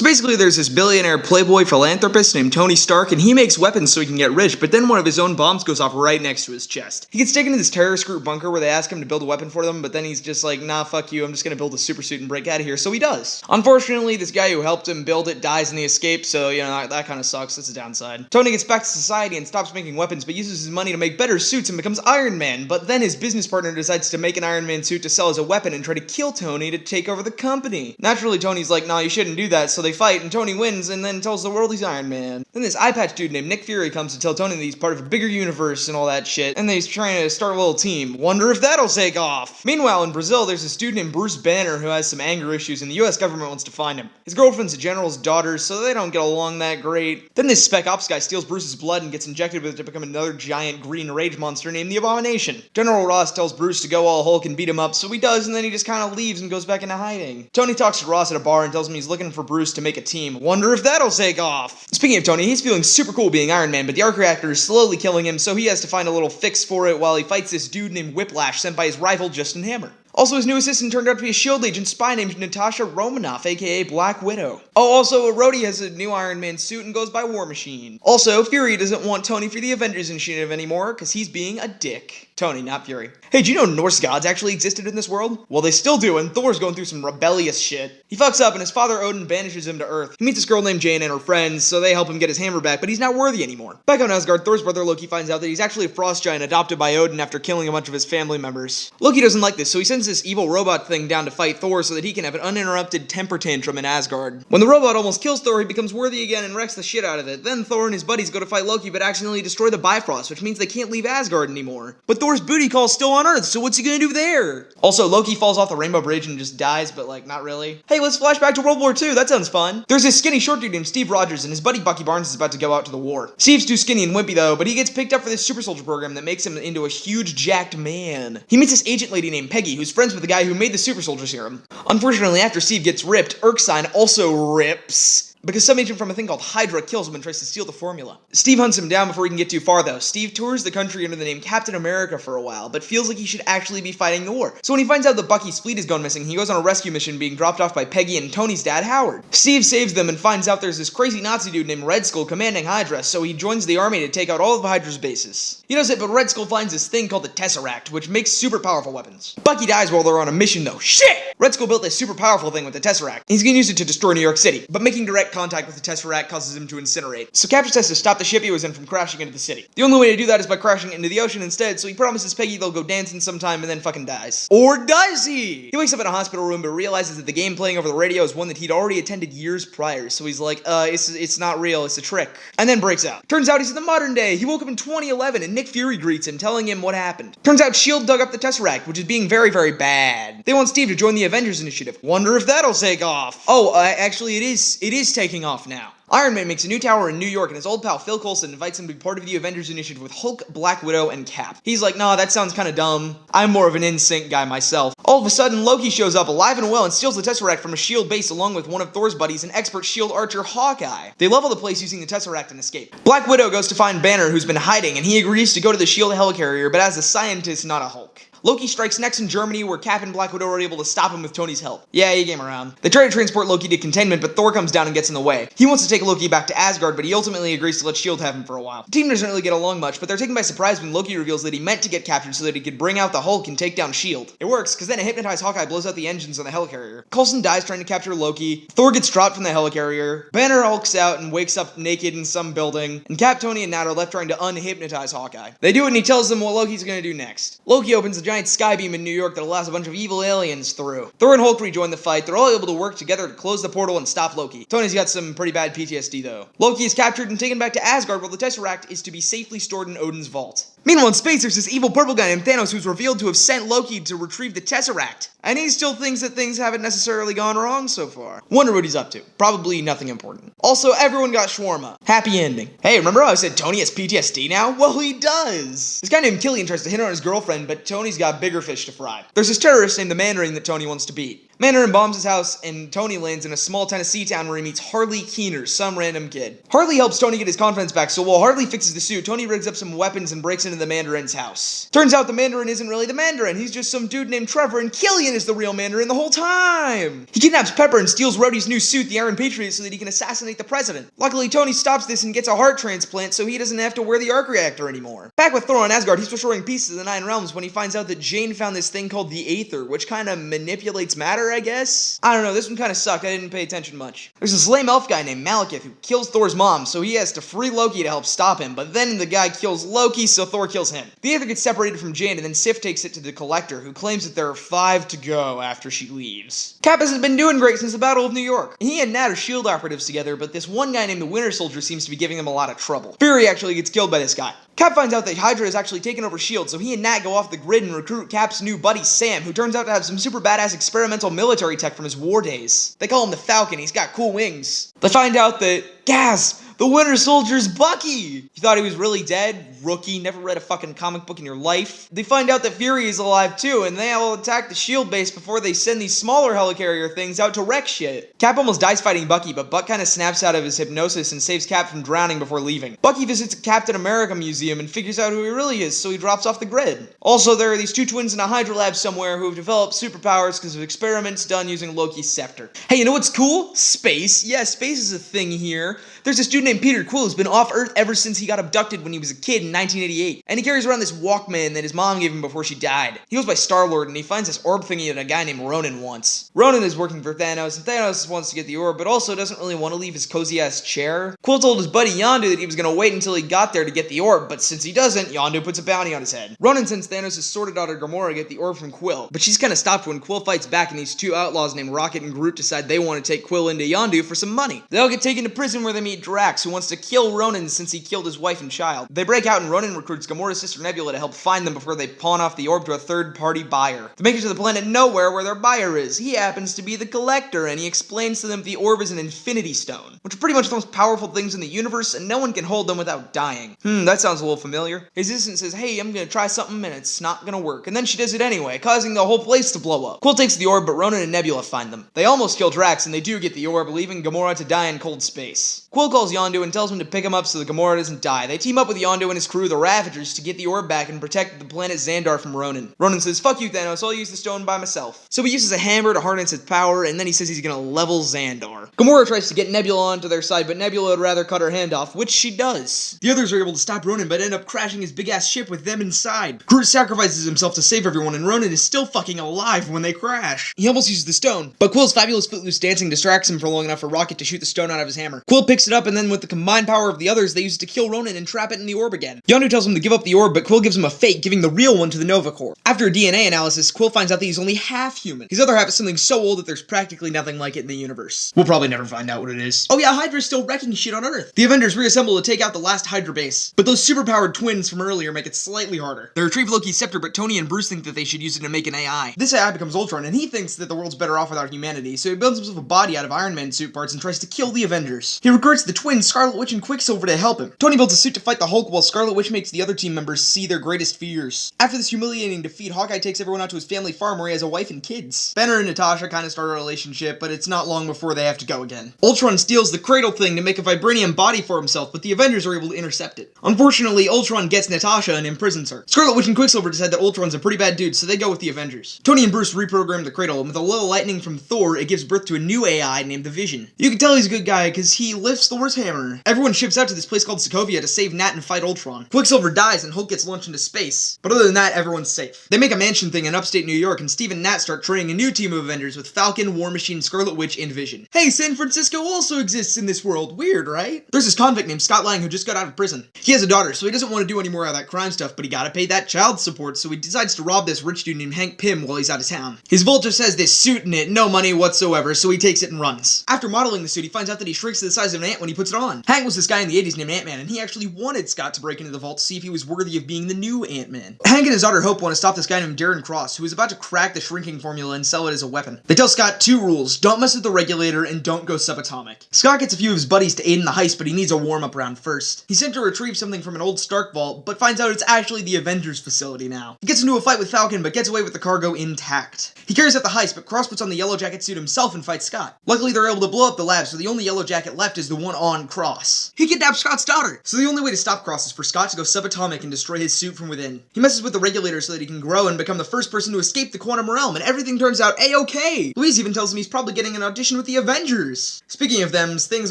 So basically there's this billionaire playboy philanthropist named Tony Stark, and he makes weapons so he can get rich, but then one of his own bombs goes off right next to his chest. He gets taken to this terrorist group bunker where they ask him to build a weapon for them, but then he's just like, nah, fuck you, I'm just gonna build a super suit and break out of here, so he does. Unfortunately, this guy who helped him build it dies in the escape, so, you know, that kind of sucks. That's a downside. Tony gets back to society and stops making weapons, but uses his money to make better suits and becomes Iron Man, but then his business partner decides to make an Iron Man suit to sell as a weapon and try to kill Tony to take over the company. Naturally, Tony's like, nah, you shouldn't do that, so they fight, and Tony wins, and then tells the world he's Iron Man. Then this eye patch dude named Nick Fury comes to tell Tony that he's part of a bigger universe and all that shit, and that he's trying to start a little team. Wonder if that'll take off. Meanwhile, in Brazil, there's this dude named Bruce Banner who has some anger issues, and the US government wants to find him. His girlfriend's a general's daughter, so they don't get along that great. Then this Spec Ops guy steals Bruce's blood and gets injected with it to become another giant green rage monster named the Abomination. General Ross tells Bruce to go all Hulk and beat him up, so he does, and then he just kind of leaves and goes back into hiding. Tony talks to Ross at a bar and tells him he's looking for Bruce to make a team. Wonder if that'll take off. Speaking of Tony, he's feeling super cool being Iron Man, but the arc reactor is slowly killing him, so he has to find a little fix for it while he fights this dude named Whiplash sent by his rival Justin Hammer. Also, his new assistant turned out to be a S.H.I.E.L.D. agent spy named Natasha Romanoff, aka Black Widow. Oh, also, Rhodey has a new Iron Man suit and goes by War Machine. Also, Fury doesn't want Tony for the Avengers initiative anymore, because he's being a dick. Tony, not Fury. Hey, do you know Norse gods actually existed in this world? Well, they still do, and Thor's going through some rebellious shit. He fucks up, and his father Odin banishes him to Earth. He meets this girl named Jane and her friends, so they help him get his hammer back, but he's not worthy anymore. Back on Asgard, Thor's brother Loki finds out that he's actually a frost giant adopted by Odin after killing a bunch of his family members. Loki doesn't like this, so he sends this evil robot thing down to fight Thor so that he can have an uninterrupted temper tantrum in Asgard. When the robot almost kills Thor, he becomes worthy again and wrecks the shit out of it. Then Thor and his buddies go to fight Loki, but accidentally destroy the Bifrost, which means they can't leave Asgard anymore. But Thor's booty call's still on Earth, so what's he gonna do there? Also, Loki falls off the Rainbow Bridge and just dies, but like, not really. Hey, let's flash back to World War II, that sounds fun. There's this skinny short dude named Steve Rogers, and his buddy Bucky Barnes is about to go out to the war. Steve's too skinny and wimpy though, but he gets picked up for this super soldier program that makes him into a huge jacked man. He meets this agent lady named Peggy, who's friends with the guy who made the super soldier serum. Unfortunately, after Steve gets ripped, Erskine also rips, because some agent from a thing called Hydra kills him and tries to steal the formula. Steve hunts him down before he can get too far though. Steve tours the country under the name Captain America for a while, but feels like he should actually be fighting the war. So when he finds out that Bucky's fleet has gone missing, he goes on a rescue mission being dropped off by Peggy and Tony's dad, Howard. Steve saves them and finds out there's this crazy Nazi dude named Red Skull commanding Hydra, so he joins the army to take out all of Hydra's bases. He knows it, but Red Skull finds this thing called the Tesseract, which makes super powerful weapons. Bucky dies while they're on a mission though. Shit! Red Skull built this super powerful thing with the Tesseract. He's gonna use it to destroy New York City, but making direct contact with the Tesseract causes him to incinerate. So Captain has to stop the ship he was in from crashing into the city. The only way to do that is by crashing into the ocean instead, so he promises Peggy they'll go dancing sometime and then fucking dies. Or does he? He wakes up in a hospital room but realizes that the game playing over the radio is one that he'd already attended years prior, so he's like, it's not real, it's a trick. And then breaks out. Turns out he's in the modern day. He woke up in 2011 and Nick Fury greets him, telling him what happened. Turns out S.H.I.E.L.D. dug up the Tesseract, which is being very, very bad. They want Steve to join the Avengers initiative. Wonder if that'll take off. Oh, actually it is taking off now. Iron Man makes a new tower in New York, and his old pal Phil Coulson invites him to be part of the Avengers initiative with Hulk, Black Widow, and Cap. He's like, nah, that sounds kinda dumb. I'm more of an NSYNC guy myself. All of a sudden, Loki shows up alive and well and steals the Tesseract from a S.H.I.E.L.D. base along with one of Thor's buddies, an expert S.H.I.E.L.D. archer, Hawkeye. They level the place using the Tesseract and escape. Black Widow goes to find Banner, who's been hiding, and he agrees to go to the S.H.I.E.L.D. helicarrier, but as a scientist, not a Hulk. Loki strikes next in Germany, where Cap and Black Widow are able to stop him with Tony's help. Yeah, he came around. They try to transport Loki to containment, but Thor comes down and gets in the way. He wants to take Loki back to Asgard, but he ultimately agrees to let S.H.I.E.L.D. have him for a while. The team doesn't really get along much, but they're taken by surprise when Loki reveals that he meant to get captured so that he could bring out the Hulk and take down S.H.I.E.L.D. It works, because then a hypnotized Hawkeye blows out the engines on the helicarrier. Coulson dies trying to capture Loki. Thor gets dropped from the helicarrier. Banner hulks out and wakes up naked in some building. And Cap, Tony, and Nat are left trying to unhypnotize Hawkeye. They do it and he tells them what Loki's gonna do next. Loki opens a giant skybeam in New York that allows a bunch of evil aliens through. Thor and Hulk rejoin the fight. They're all able to work together to close the portal and stop Loki. Tony's got some pretty bad PTSD though. Loki is captured and taken back to Asgard while the Tesseract is to be safely stored in Odin's vault. Meanwhile, in space, there's this evil purple guy named Thanos who's revealed to have sent Loki to retrieve the Tesseract. And he still thinks that things haven't necessarily gone wrong so far. Wonder what he's up to. Probably nothing important. Also, everyone got shawarma. Happy ending. Hey, remember how I said Tony has PTSD now? Well, he does! This guy named Killian tries to hit on his girlfriend, but Tony's got bigger fish to fry. There's this terrorist named the Mandarin that Tony wants to beat. Mandarin bombs his house, and Tony lands in a small Tennessee town where he meets Harley Keener, some random kid. Harley helps Tony get his confidence back, so while Harley fixes the suit, Tony rigs up some weapons and breaks into the Mandarin's house. Turns out the Mandarin isn't really the Mandarin, he's just some dude named Trevor, and Killian is the real Mandarin the whole time! He kidnaps Pepper and steals Rhodey's new suit, the Iron Patriot, so that he can assassinate the president. Luckily, Tony stops this and gets a heart transplant, so he doesn't have to wear the arc reactor anymore. Back with Thor on Asgard, he's restoring peace to the Nine Realms when he finds out that Jane found this thing called the Aether, which kinda manipulates matter, I guess? I don't know, this one kinda sucked, I didn't pay attention much. There's this lame elf guy named Malekith who kills Thor's mom, so he has to free Loki to help stop him, but then the guy kills Loki, so Thor kills him. The Aether gets separated from Jane, and then Sif takes it to the Collector, who claims that there are 5 to go after she leaves. Cap hasn't been doing great since the Battle of New York. He and Nat are S.H.I.E.L.D. operatives together, but this one guy named the Winter Soldier seems to be giving him a lot of trouble. Fury actually gets killed by this guy. Cap finds out that Hydra has actually taken over S.H.I.E.L.D., so he and Nat go off the grid and recruit Cap's new buddy Sam, who turns out to have some super badass experimental military tech from his war days. They call him the Falcon, he's got cool wings. They find out that, gasp, the Winter Soldier's Bucky! You thought he was really dead? Rookie, never read a fucking comic book in your life. They find out that Fury is alive too, and they all attack the S.H.I.E.L.D. base before they send these smaller helicarrier things out to wreck shit. Cap almost dies fighting Bucky, but Buck kinda snaps out of his hypnosis and saves Cap from drowning before leaving. Bucky visits a Captain America museum and figures out who he really is, so he drops off the grid. Also, there are these 2 twins in a Hydra lab somewhere who have developed superpowers because of experiments done using Loki's scepter. Hey, you know what's cool? Space. Yeah, space is a thing here. There's this dude named Peter Quill who's been off Earth ever since he got abducted when he was a kid in 1988. And he carries around this Walkman that his mom gave him before she died. He goes by Star-Lord, and he finds this orb thingy that a guy named Ronan wants. Ronan is working for Thanos, and Thanos wants to get the orb, but also doesn't really want to leave his cozy-ass chair. Quill told his buddy Yondu that he was going to wait until he got there to get the orb, but since he doesn't, Yondu puts a bounty on his head. Ronan sends Thanos' sorted daughter Gamora to get the orb from Quill, but she's kind of stopped when Quill fights back, and these 2 outlaws named Rocket and Groot decide they want to take Quill into Yondu for some money. They all get taken to prison where they meet Drax, who wants to kill Ronan since he killed his wife and child. They break out, and Ronan recruits Gamora's sister Nebula to help find them before they pawn off the orb to a third-party buyer. They make it to the planet Nowhere where their buyer is. He happens to be the Collector, and he explains to them the orb is an Infinity Stone, which are pretty much the most powerful things in the universe, and no one can hold them without dying. That sounds a little familiar. His assistant says, hey, I'm gonna try something, and it's not gonna work. And then she does it anyway, causing the whole place to blow up. Quill takes the orb, but Ronan and Nebula find them. They almost kill Drax, and they do get the orb, leaving Gamora to die in cold space. Quill calls Yondu and tells him to pick him up so that Gamora doesn't die. They team up with Yondu and his crew, the Ravagers, to get the orb back and protect the planet Xandar from Ronan. Ronan says, fuck you, Thanos, I'll use the stone by myself. So he uses a hammer to harness its power, and then he says he's gonna level Xandar. Gamora tries to get Nebula onto their side, but Nebula would rather cut her hand off, which she does. The others are able to stop Ronan, but end up crashing his big-ass ship with them inside. Groot sacrifices himself to save everyone, and Ronan is still fucking alive when they crash. He almost uses the stone, but Quill's fabulous footloose dancing distracts him for long enough for Rocket to shoot the stone out of his hammer. Quill picks it up, and then with the combined power of the others, they use it to kill Ronan and trap it in the orb again. Yondu tells him to give up the orb, but Quill gives him a fake, giving the real one to the Nova Corps. After a DNA analysis, Quill finds out that he's only half human. His other half is something so old that there's practically nothing like it in the universe. We'll probably never find out what it is. Oh yeah, Hydra's still wrecking shit on Earth. The Avengers reassemble to take out the last Hydra base, but those superpowered twins from earlier make it slightly harder. They retrieve Loki's scepter, but Tony and Bruce think that they should use it to make an AI. This AI becomes Ultron, and he thinks that the world's better off without humanity, so he builds himself a body out of Iron Man suit parts and tries to kill the Avengers. He recruits the twins, Scarlet Witch and Quicksilver, to help him. Tony builds a suit to fight the Hulk, while Scarlet Witch makes the other team members see their greatest fears. After this humiliating defeat, Hawkeye takes everyone out to his family farm where he has a wife and kids. Banner and Natasha kind of start a relationship, but it's not long before they have to go again. Ultron steals the cradle thing to make a vibranium body for himself, but the Avengers are able to intercept it. Unfortunately, Ultron gets Natasha and imprisons her. Scarlet Witch and Quicksilver decide that Ultron's a pretty bad dude, so they go with the Avengers. Tony and Bruce reprogram the cradle, and with a little lightning from Thor, it gives birth to a new AI named the Vision. You can tell he's a good guy because he lifts Thor's hammer. Everyone ships out to this place called Sokovia to save Nat and fight Ultron. Quicksilver dies and Hulk gets launched into space, but other than that, everyone's safe. They make a mansion thing in upstate New York, and Steve and Nat start training a new team of Avengers with Falcon, War Machine, Scarlet Witch, and Vision. Hey, San Francisco also exists in this world. Weird, right? There's this convict named Scott Lang who just got out of prison. He has a daughter, so he doesn't want to do any more of that crime stuff, but he gotta pay that child support, so he decides to rob this rich dude named Hank Pym while he's out of town. His vault just has this suit in it, no money whatsoever, so he takes it and runs. After modeling the suit, he finds out that he shrinks to the size of an ant when he puts it on. Hank was this guy in the 80s named Ant-Man, and he actually wanted Scott to break into the vault to see if he was worthy of being the new Ant-Man. Hank and his daughter Hope want to stop this guy named Darren Cross, who is about to crack the shrinking formula and sell it as a weapon. They tell Scott 2 rules: don't mess with the regulator and don't go subatomic. Scott gets a few of his buddies to aid in the heist, but he needs a warm-up round first. He's sent to retrieve something from an old Stark vault, but finds out it's actually the Avengers facility now. He gets into a fight with Falcon, but gets away with the cargo intact. He carries out the heist, but Cross puts on the Yellow Jacket suit himself and fights Scott. Luckily, they're able to blow up the lab, so the only Yellow Jacket left is the one on Cross. He kidnaps Scott's daughter, so the only way to stop Cross is for Scott to go subatomic and destroy his suit from within. He messes with the regulator so that he can grow and become the first person to escape the quantum realm, and everything turns out A-okay! Louise even tells him he's probably getting an audition with the Avengers. Speaking of them, things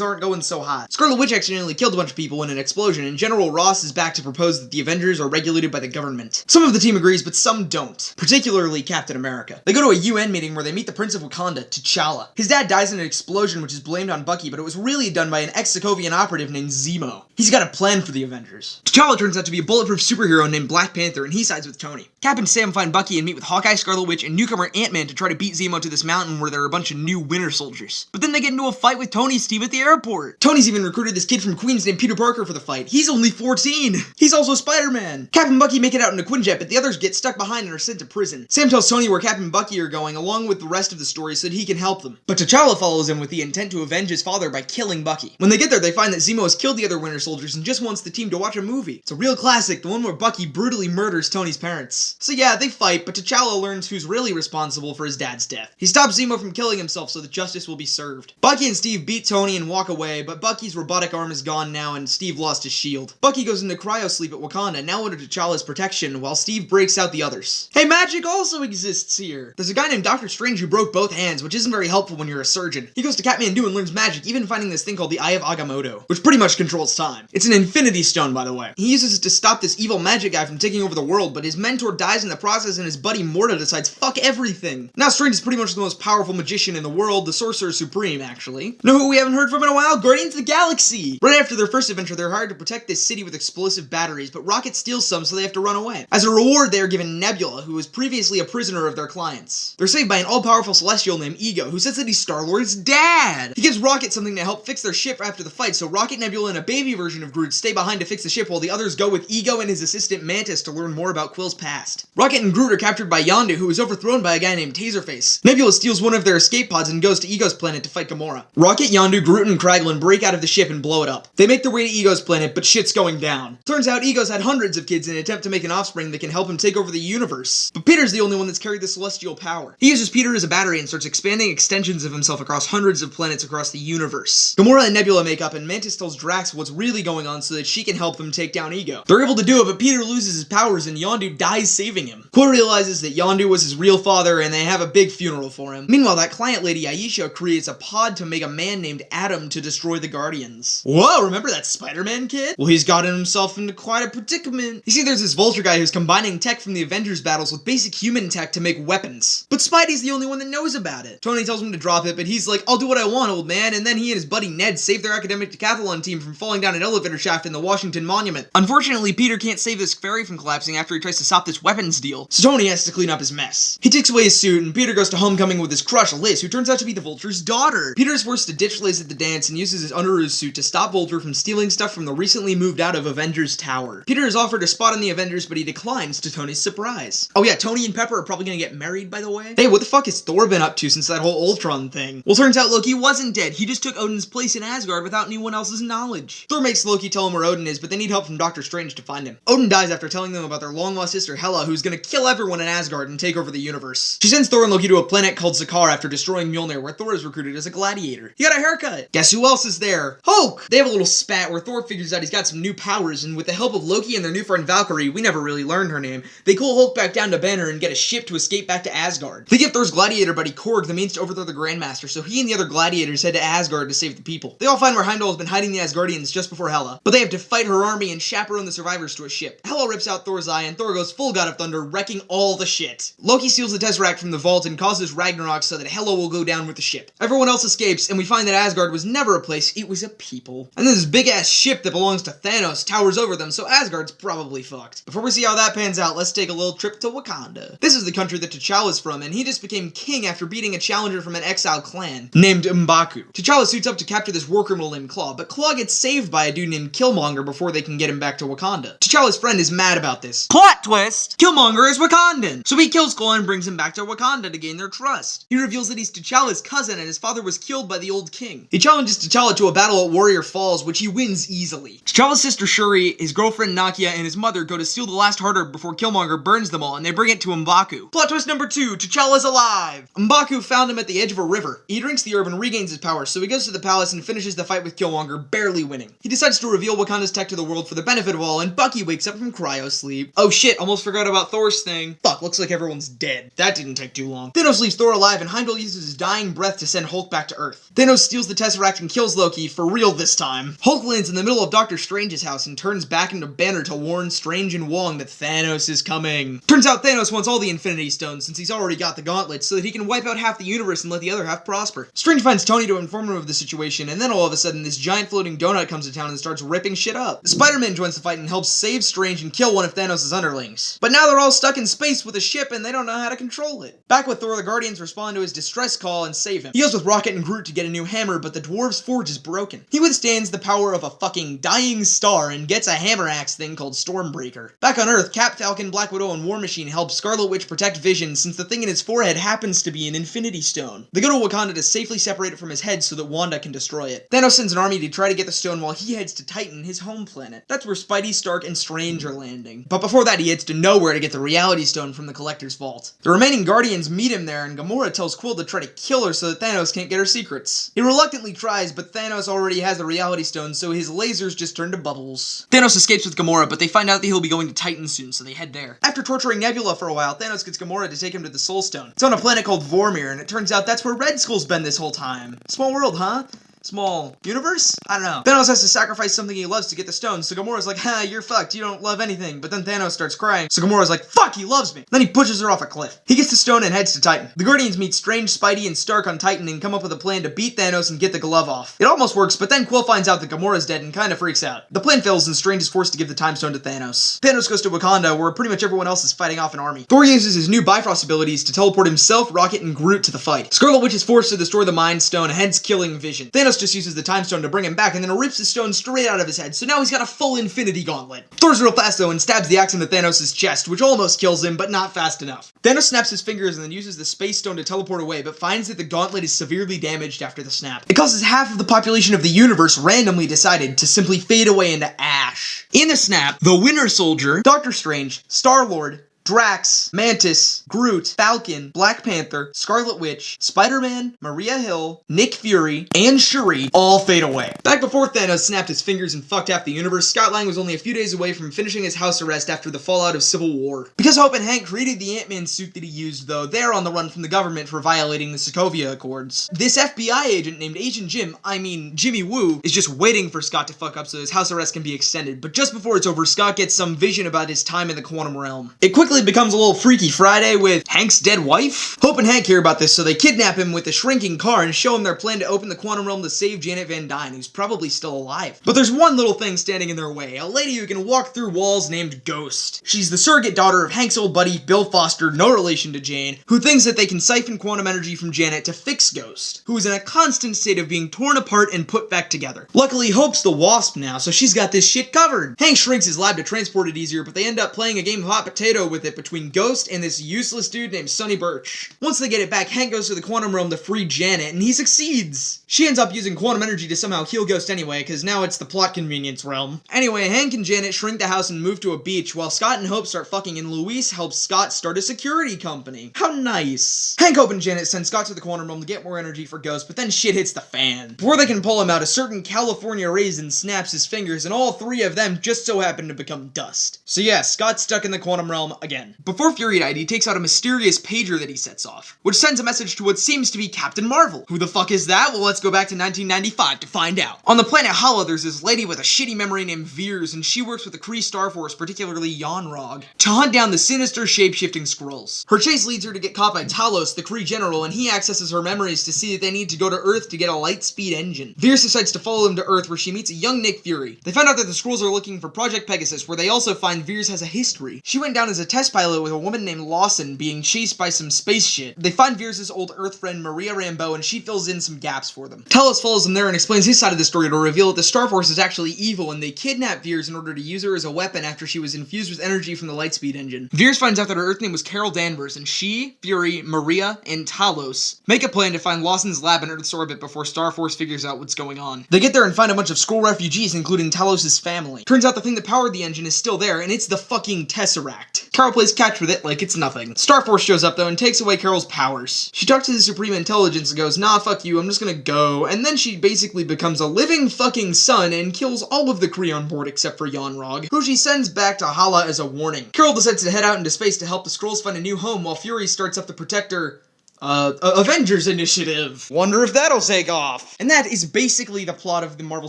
aren't going so hot. Scarlet Witch accidentally killed a bunch of people in an explosion, and General Ross is back to propose that the Avengers are regulated by the government. Some of the team agrees, but some don't. Particularly Captain America. They go to a UN meeting where they meet the Prince of Wakanda, T'Challa. His dad dies in an explosion which is blamed on Bucky, but it was really done by an ex-Sokovian operative named Zemo. He's got a plan for the Avengers. T'Challa turns out to be a bulletproof superhero named Black Panther, and he sides with Tony. Cap and Sam find Bucky and meet with Hawkeye, Scarlet Witch, and newcomer Ant-Man to try to beat Zemo to this mountain where there are a bunch of new Winter Soldiers. But then they get into a fight with Tony's team at the airport. Tony's even recruited this kid from Queens named Peter Parker for the fight. He's only 14. He's also Spider-Man. Cap and Bucky make it out in a Quinjet, but the others get stuck behind and are sent to prison. Sam tells Tony where Cap and Bucky are going, along with the rest of the story, so that he can help them. But T'Challa follows him with the intent to avenge his father by killing Bucky. When they get there, they find that Zemo has killed the other Winter Soldiers and just wants the team to watch a movie. It's a real classic, the one where Bucky brutally murders Tony's parents. So yeah, they fight, but T'Challa learns who's really responsible for his dad's death. He stops Zemo from killing himself so that justice will be served. Bucky and Steve beat Tony and walk away, but Bucky's robotic arm is gone now and Steve lost his shield. Bucky goes into cryosleep at Wakanda, now under T'Challa's protection, while Steve breaks out the others. Hey, magic also exists here! There's a guy named Dr. Strange who broke both hands, which isn't very helpful when you're a surgeon. He goes to Kathmandu and learns magic, even finding this thing called the Eye of Agamotto, which pretty much controls time. It's an infinity stone, by the way. He uses it to stop this evil magic guy from taking over the world, but his mentor dies in the process and his buddy Morta decides fuck everything. Now Strange is pretty much the most powerful magician in the world, the Sorcerer Supreme, actually. Know who we haven't heard from in a while? Guardians of the Galaxy! Right after their first adventure, they're hired to protect this city with explosive batteries, but Rocket steals some so they have to run away. As a reward, they are given Nebula, who was previously a prisoner of their clients. They're saved by an all-powerful Celestial named Ego, who says that he's Star-Lord's dad! He gives Rocket something to help fix their ship after the fight, so Rocket, Nebula, and a baby version of Groot stay behind to fix the ship while the others go with Ego and his assistant Mantis to learn more about Quill's past. Rocket and Groot are captured by Yondu, who is overthrown by a guy named Taserface. Nebula steals one of their escape pods and goes to Ego's planet to fight Gamora. Rocket, Yondu, Groot, and Kraglin break out of the ship and blow it up. They make their way to Ego's planet, but shit's going down. Turns out Ego's had hundreds of kids in an attempt to make an offspring that can help him take over the universe. But Peter's the only one that's carried the celestial power. He uses Peter as a battery and starts expanding extensions of himself across hundreds of planets across the universe. Gamora and Nebula make up, and Mantis tells Drax what's really going on so that she can help them take down Ego. They're able to do it, but Peter loses his powers and Yondu dies saving him. Quill realizes that Yondu was his real father and they have a big funeral for him. Meanwhile, that client lady Aisha creates a pod to make a man named Adam to destroy the Guardians. Whoa, remember that Spider-Man kid? Well, he's gotten himself into quite a predicament. You see, there's this Vulture guy who's combining tech from the Avengers battles with basic human tech to make weapons. But Spidey's the only one that knows about it. Tony tells him to drop it, but he's like, I'll do what I want, old man, and then he and his buddy Ned save their academic decathlon team from falling down an elevator shaft in the Washington Monument. Unfortunately, Peter can't save this ferry from collapsing after he tries to stop this weapons deal, so Tony has to clean up his mess. He takes away his suit, and Peter goes to homecoming with his crush, Liz, who turns out to be the Vulture's daughter. Peter is forced to ditch Liz at the dance and uses his Underoos suit to stop Vulture from stealing stuff from the recently moved out of Avengers Tower. Peter is offered a spot in the Avengers, but he declines to Tony's surprise. Oh yeah, Tony and Pepper are probably gonna get married, by the way. Hey, what the fuck has Thor been up to since that whole Ultron thing? Well, turns out Loki wasn't dead. He just took Odin's place in Asgard without anyone else's knowledge. Thor makes Loki tell him where Odin is, but they need help from Doctor Strange to find him. Odin dies after telling them about their long-lost sister Hela, who's gonna kill everyone in Asgard and take over the universe. She sends Thor and Loki to a planet called Sakaar after destroying Mjolnir, where Thor is recruited as a gladiator. He got a haircut. Guess who else is there? Hulk! They have a little spat where Thor figures out he's got some new powers, and with the help of Loki and their new friend Valkyrie, we never really learned her name, they cool Hulk back down to Banner and get a ship to escape back to Asgard. They give Thor's gladiator buddy Korg the means to overthrow the Grandmaster, so he and the other gladiators head to Asgard to save the people. They all find where Heimdall has been hiding the Asgardians just before Hela, but they have to fight her army and chaperone the survivors to a ship. Hela rips out Thor's eye, and Thor goes full God of Thunder, wrecking all the shit. Loki steals the Tesseract from the vault and causes Ragnarok so that Hela will go down with the ship. Everyone else escapes, and we find that Asgard was never a place, it was a people. And then this big-ass ship that belongs to Thanos towers over them, so Asgard's probably fucked. Before we see how that pans out, let's take a little trip to Wakanda. This is the country that T'Challa's from, and he just became king after beating a challenger from an exiled clan named M'Baku. T'Challa suits up to capture this war criminal named and Claw, but Claw gets saved by a dude named Killmonger before they can get him back to Wakanda. T'Challa's friend is mad about this. Plot twist! Killmonger is Wakandan! So he kills Claw and brings him back to Wakanda to gain their trust. He reveals that he's T'Challa's cousin and his father was killed by the old king. He challenges T'Challa to a battle at Warrior Falls, which he wins easily. T'Challa's sister Shuri, his girlfriend Nakia, and his mother go to steal the last heart orb before Killmonger burns them all, and they bring it to M'Baku. Plot twist number 2, T'Challa's alive! M'Baku found him at the edge of a river. He drinks the herb and regains his power, so he goes to the palace and finishes the fight with Killmonger, barely winning. He decides to reveal Wakanda's tech to the world for the benefit of all, and Bucky wakes up from cryo sleep. Oh shit, almost forgot about Thor's thing. Fuck, looks like everyone's dead. That didn't take too long. Thanos leaves Thor alive, and Heimdall uses his dying breath to send Hulk back to Earth. Thanos steals the Tesseract and kills Loki, for real this time. Hulk lands in the middle of Doctor Strange's house and turns back into Banner to warn Strange and Wong that Thanos is coming. Turns out Thanos wants all the Infinity Stones since he's already got the gauntlets so that he can wipe out half the universe and let the other half prosper. Strange finds Tony to inform him of the situation, and then all of a sudden this giant floating donut comes to town and starts ripping shit up. Spider-Man joins the fight and helps save Strange and kill one of Thanos' underlings. But now they're all stuck in space with a ship and they don't know how to control it. Back with Thor, the Guardians respond to his distress call and save him. He goes with Rocket and Groot to get a new hammer, but the dwarf's forge is broken. He withstands the power of a fucking dying star and gets a hammer axe thing called Stormbreaker. Back on Earth, Cap, Falcon, Black Widow, and War Machine help Scarlet Witch protect Vision since the thing in his forehead happens to be an Infinity Stone. They go to Wakanda to safely separate it from his head so that Wanda can destroy it. Thanos sends an army to try to get the stone while he heads to Titan, his home planet. That's where Spidey, Stark, and Strange are landing. But before that, he heads to Nowhere to get the Reality Stone from the Collector's vault. The remaining Guardians meet him there, and Gamora tells Quill to try to kill her so that Thanos can't get her secrets. He reluctantly tries, but Thanos already has the Reality Stone, so his lasers just turn to bubbles. Thanos escapes with Gamora, but they find out that he'll be going to Titan soon, so they head there. After torturing Nebula for a while, Thanos gets Gamora to take him to the Soul Stone. It's on a planet called Vormir, and it turns out that's where Red Skull's been this whole time. Small world, huh? Small universe? I don't know. Thanos has to sacrifice something he loves to get the stone, so Gamora's like, ha, you're fucked, you don't love anything. But then Thanos starts crying, so Gamora's like, fuck, he loves me. Then he pushes her off a cliff. He gets the stone and heads to Titan. The Guardians meet Strange, Spidey, and Stark on Titan and come up with a plan to beat Thanos and get the glove off. It almost works, but then Quill finds out that Gamora's dead and kinda freaks out. The plan fails and Strange is forced to give the time stone to Thanos. Thanos goes to Wakanda, where pretty much everyone else is fighting off an army. Thor uses his new Bifrost abilities to teleport himself, Rocket, and Groot to the fight. Scarlet Witch is forced to destroy the Mind Stone, hence killing Vision. Thanos just uses the time stone to bring him back and then rips the stone straight out of his head, so now he's got a full Infinity Gauntlet. Thor's real fast though and stabs the axe into Thanos' chest, which almost kills him, but not fast enough. Thanos snaps his fingers and then uses the Space Stone to teleport away, but finds that the gauntlet is severely damaged after the snap. It causes half of the population of the universe randomly decided to simply fade away into ash. In the snap, the Winter Soldier, Doctor Strange, Star-Lord, Drax, Mantis, Groot, Falcon, Black Panther, Scarlet Witch, Spider-Man, Maria Hill, Nick Fury, and Shuri all fade away. Back before Thanos snapped his fingers and fucked half the universe, Scott Lang was only a few days away from finishing his house arrest after the fallout of Civil War. Because Hope and Hank created the Ant-Man suit that he used, though, they're on the run from the government for violating the Sokovia Accords. This FBI agent named Agent Jimmy Woo, is just waiting for Scott to fuck up so his house arrest can be extended, but just before it's over, Scott gets some vision about his time in the quantum realm. It quickly becomes a little Freaky Friday with Hank's dead wife. Hope and Hank hear about this, so they kidnap him with a shrinking car and show him their plan to open the quantum realm to save Janet Van Dyne, who's probably still alive. But there's one little thing standing in their way, a lady who can walk through walls named Ghost. She's the surrogate daughter of Hank's old buddy, Bill Foster, no relation to Jane, who thinks that they can siphon quantum energy from Janet to fix Ghost, who is in a constant state of being torn apart and put back together. Luckily, Hope's the Wasp now, so she's got this shit covered. Hank shrinks his lab to transport it easier, but they end up playing a game of hot potato with it between Ghost and this useless dude named Sonny Birch. Once they get it back, Hank goes to the quantum realm to free Janet, and he succeeds. She ends up using quantum energy to somehow heal Ghost anyway, because now it's the plot convenience realm. Anyway, Hank and Janet shrink the house and move to a beach, while Scott and Hope start fucking, and Luis helps Scott start a security company. How nice. Hank, Hope, and Janet send Scott to the quantum realm to get more energy for Ghost, but then shit hits the fan. Before they can pull him out, a certain California raisin snaps his fingers, and all three of them just so happen to become dust. So yeah, Scott's stuck in the quantum realm again. Before Fury died, he takes out a mysterious pager that he sets off, which sends a message to what seems to be Captain Marvel. Who the fuck is that? Well, let's go back to 1995 to find out. On the planet Hala, there's this lady with a shitty memory named Veers, and she works with the Kree Star Force, particularly Yonrog, to hunt down the sinister shape-shifting Skrulls. Her chase leads her to get caught by Talos, the Kree general, and he accesses her memories to see that they need to go to Earth to get a light-speed engine. Veers decides to follow them to Earth, where she meets a young Nick Fury. They find out that the Skrulls are looking for Project Pegasus, where they also find Veers has a history. She went down as a test test pilot with a woman named Lawson being chased by some space shit. They find Veers' old Earth friend Maria Rambeau, and she fills in some gaps for them. Talos follows them there and explains his side of the story to reveal that the Star Force is actually evil, and they kidnapped Veers in order to use her as a weapon after she was infused with energy from the Lightspeed engine. Veers finds out that her Earth name was Carol Danvers, and she, Fury, Maria, and Talos make a plan to find Lawson's lab in Earth's orbit before Star Force figures out what's going on. They get there and find a bunch of Skrull refugees, including Talos' family. Turns out the thing that powered the engine is still there, and it's the fucking Tesseract. Carol plays catch with it like it's nothing. Star Force shows up though and takes away Carol's powers. She talks to the Supreme Intelligence and goes, nah, fuck you, I'm just gonna go. And then she basically becomes a living fucking sun and kills all of the Kree on board except for Yon-Rogg, who she sends back to Hala as a warning. Carol decides to head out into space to help the Skrulls find a new home while Fury starts up the Protector Avengers initiative. Wonder if that'll take off. And that is basically the plot of the Marvel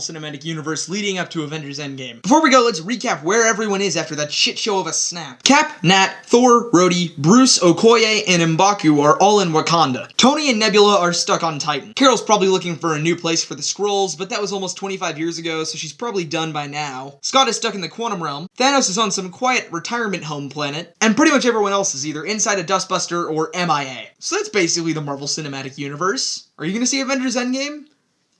Cinematic Universe leading up to Avengers Endgame. Before we go, let's recap where everyone is after that shit show of a snap. Cap, Nat, Thor, Rhodey, Bruce, Okoye, and M'Baku are all in Wakanda. Tony and Nebula are stuck on Titan. Carol's probably looking for a new place for the Skrulls, but that was almost 25 years ago, so she's probably done by now. Scott is stuck in the Quantum Realm. Thanos is on some quiet retirement home planet. And pretty much everyone else is either inside a Dustbuster or MIA. So that's basically the Marvel Cinematic Universe. Are you gonna see Avengers Endgame?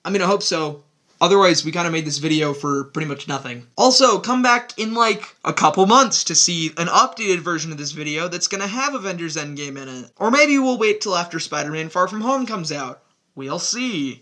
I mean, I hope so. Otherwise, we kind of made this video for pretty much nothing. Also, come back in like a couple months to see an updated version of this video that's gonna have Avengers Endgame in it. Or maybe we'll wait till after Spider-Man Far From Home comes out. We'll see.